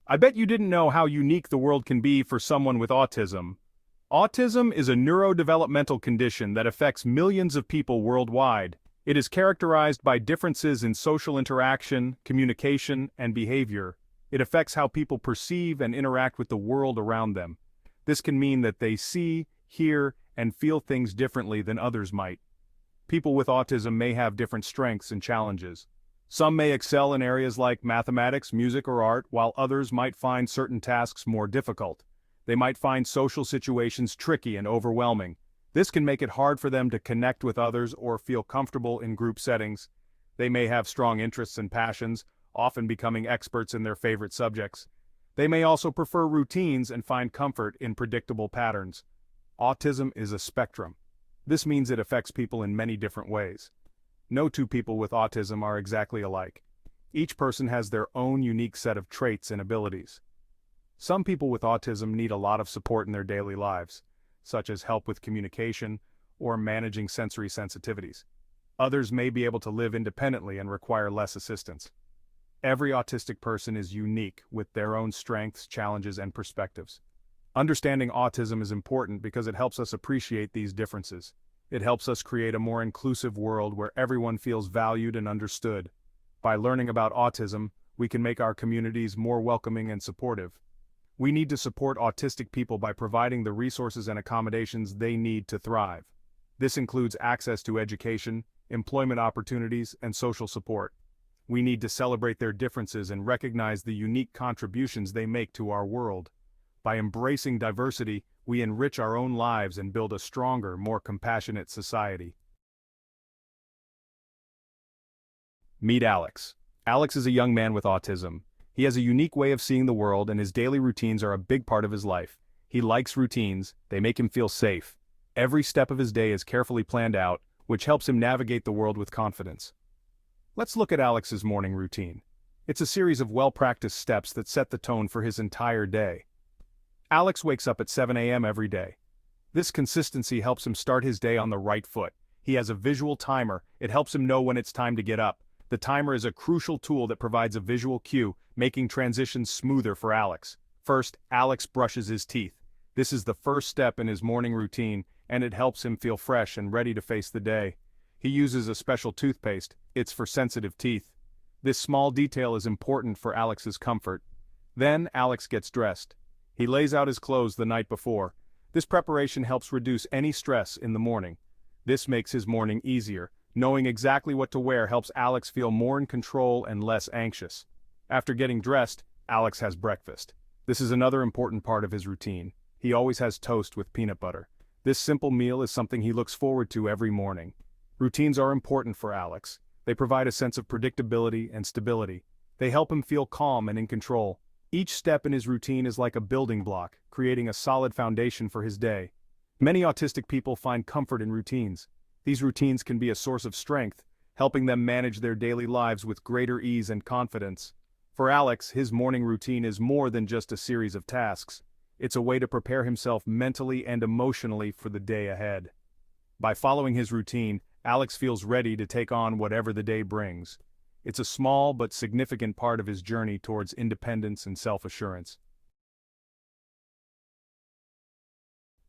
I bet you didn't know how unique the world can be for someone with autism. Autism is a neurodevelopmental condition that affects millions of people worldwide. It is characterized by differences in social interaction, communication, and behavior. It affects how people perceive and interact with the world around them. This can mean that they see, hear, and feel things differently than others might. People with autism may have different strengths and challenges. Some may excel in areas like mathematics, music, or art, while others might find certain tasks more difficult. They might find social situations tricky and overwhelming. This can make it hard for them to connect with others or feel comfortable in group settings. They may have strong interests and passions, often becoming experts in their favorite subjects. They may also prefer routines and find comfort in predictable patterns. Autism is a spectrum. This means it affects people in many different ways. No two people with autism are exactly alike. Each person has their own unique set of traits and abilities. Some people with autism need a lot of support in their daily lives, such as help with communication or managing sensory sensitivities. Others may be able to live independently and require less assistance. Every autistic person is unique with their own strengths, challenges, and perspectives. Understanding autism is important because it helps us appreciate these differences. It helps us create a more inclusive world where everyone feels valued and understood. By learning about autism, we can make our communities more welcoming and supportive. We need to support autistic people by providing the resources and accommodations they need to thrive. This includes access to education, employment opportunities, and social support. We need to celebrate their differences and recognize the unique contributions they make to our world. By embracing diversity, we enrich our own lives and build a stronger, more compassionate society. Meet Alex. Alex is a young man with autism. He has a unique way of seeing the world, and his daily routines are a big part of his life. He likes routines. They make him feel safe. Every step of his day is carefully planned out, which helps him navigate the world with confidence. Let's look at Alex's morning routine. It's a series of well-practiced steps that set the tone for his entire day. Alex wakes up at 7 a.m. every day. This consistency helps him start his day on the right foot. He has a visual timer. It helps him know when it's time to get up. The timer is a crucial tool that provides a visual cue, making transitions smoother for Alex. First, Alex brushes his teeth. This is the first step in his morning routine, and it helps him feel fresh and ready to face the day. He uses a special toothpaste. It's for sensitive teeth. This small detail is important for Alex's comfort. Then, Alex gets dressed. He lays out his clothes the night before. This preparation helps reduce any stress in the morning. This makes his morning easier. Knowing exactly what to wear helps Alex feel more in control and less anxious. After getting dressed, Alex has breakfast. This is another important part of his routine. He always has toast with peanut butter. This simple meal is something he looks forward to every morning. Routines are important for Alex. They provide a sense of predictability and stability. They help him feel calm and in control. Each step in his routine is like a building block, creating a solid foundation for his day. Many autistic people find comfort in routines. These routines can be a source of strength, helping them manage their daily lives with greater ease and confidence. For Alex, his morning routine is more than just a series of tasks. It's a way to prepare himself mentally and emotionally for the day ahead. By following his routine, Alex feels ready to take on whatever the day brings. It's a small but significant part of his journey towards independence and self-assurance.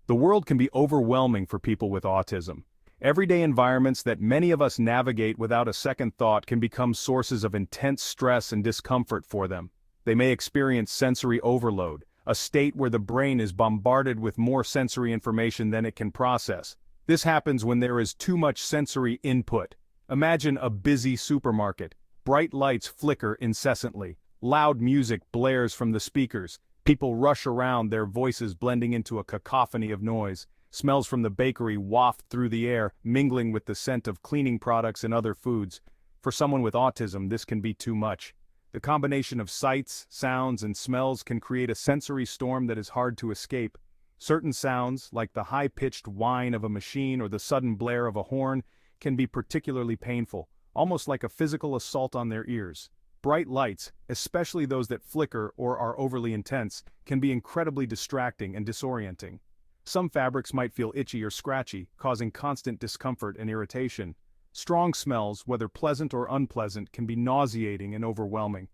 The world can be overwhelming for people with autism. Everyday environments that many of us navigate without a second thought can become sources of intense stress and discomfort for them. They may experience sensory overload, a state where the brain is bombarded with more sensory information than it can process. This happens when there is too much sensory input. Imagine a busy supermarket. Bright lights flicker incessantly. Loud music blares from the speakers. People rush around, their voices blending into a cacophony of noise. Smells from the bakery waft through the air, mingling with the scent of cleaning products and other foods. For someone with autism, this can be too much. The combination of sights, sounds, and smells can create a sensory storm that is hard to escape. Certain sounds, like the high-pitched whine of a machine or the sudden blare of a horn, can be particularly painful, almost like a physical assault on their ears. Bright lights, especially those that flicker or are overly intense, can be incredibly distracting and disorienting. Some fabrics might feel itchy or scratchy, causing constant discomfort and irritation. Strong smells, whether pleasant or unpleasant, can be nauseating and overwhelming.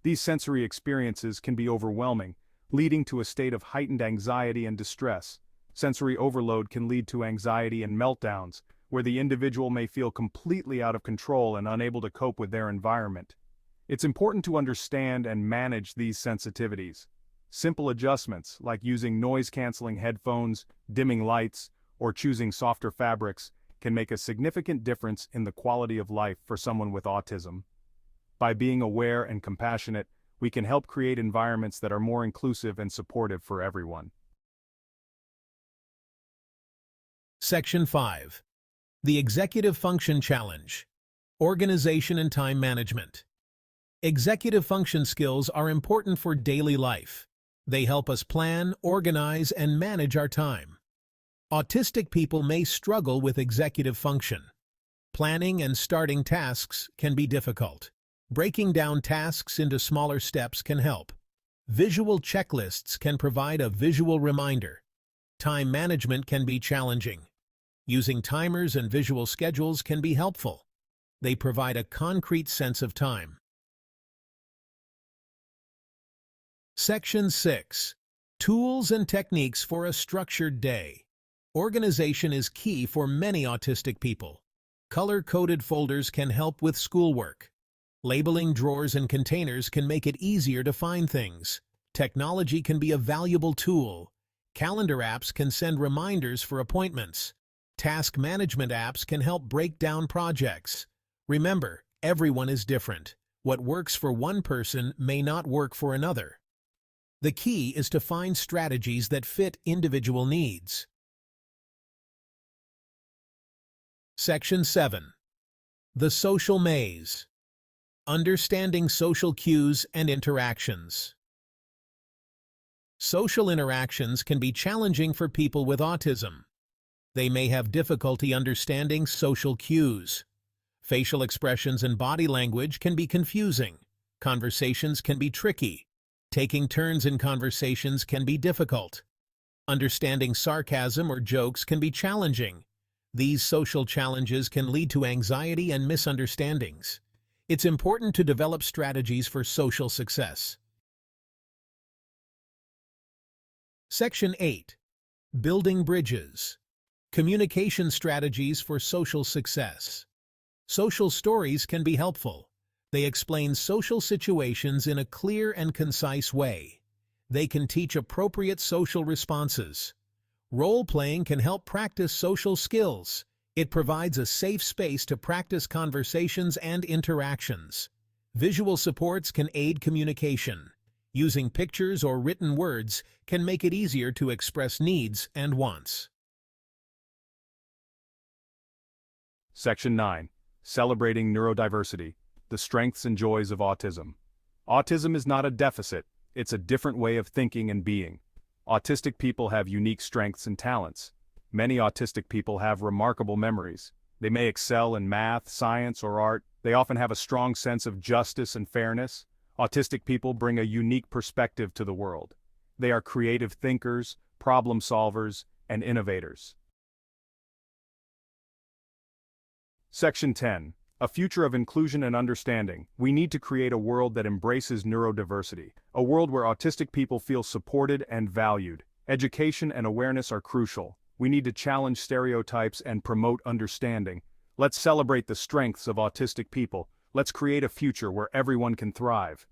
These sensory experiences can be overwhelming, leading to a state of heightened anxiety and distress. Sensory overload can lead to anxiety and meltdowns, where the individual may feel completely out of control and unable to cope with their environment. It's important to understand and manage these sensitivities. Simple adjustments, like using noise-canceling headphones, dimming lights, or choosing softer fabrics, can make a significant difference in the quality of life for someone with autism. By being aware and compassionate, we can help create environments that are more inclusive and supportive for everyone. Section 5. The Executive Function Challenge. Organization and Time Management. Executive function skills are important for daily life. They help us plan, organize, and manage our time. Autistic people may struggle with executive function. Planning and starting tasks can be difficult. Breaking down tasks into smaller steps can help. Visual checklists can provide a visual reminder. Time management can be challenging. Using timers and visual schedules can be helpful. They provide a concrete sense of time. Section 6. Tools and techniques for a structured day. Organization is key for many autistic people. Color-coded folders can help with schoolwork. Labeling drawers and containers can make it easier to find things. Technology can be a valuable tool. Calendar apps can send reminders for appointments. Task management apps can help break down projects. Remember, everyone is different. What works for one person may not work for another. The key is to find strategies that fit individual needs. Section 7. The Social Maze. Understanding social cues and interactions. Social interactions can be challenging for people with autism. They may have difficulty understanding social cues. Facial expressions and body language can be confusing. Conversations can be tricky. Taking turns in conversations can be difficult. Understanding sarcasm or jokes can be challenging. These social challenges can lead to anxiety and misunderstandings. It's important to develop strategies for social success. Section 8. Building bridges. Communication strategies for social success. Social stories can be helpful. They explain social situations in a clear and concise way. They can teach appropriate social responses. Role-playing can help practice social skills. It provides a safe space to practice conversations and interactions. Visual supports can aid communication. Using pictures or written words can make it easier to express needs and wants. Section 9. Celebrating neurodiversity, the strengths and joys of autism. Autism is not a deficit, it's a different way of thinking and being. Autistic people have unique strengths and talents. Many autistic people have remarkable memories. They may excel in math, science, or art. They often have a strong sense of justice and fairness. Autistic people bring a unique perspective to the world. They are creative thinkers, problem solvers, and innovators. Section 10. A future of inclusion and understanding. We need to create a world that embraces neurodiversity, a world where autistic people feel supported and valued. Education and awareness are crucial. We need to challenge stereotypes and promote understanding. Let's celebrate the strengths of autistic people. Let's create a future where everyone can thrive.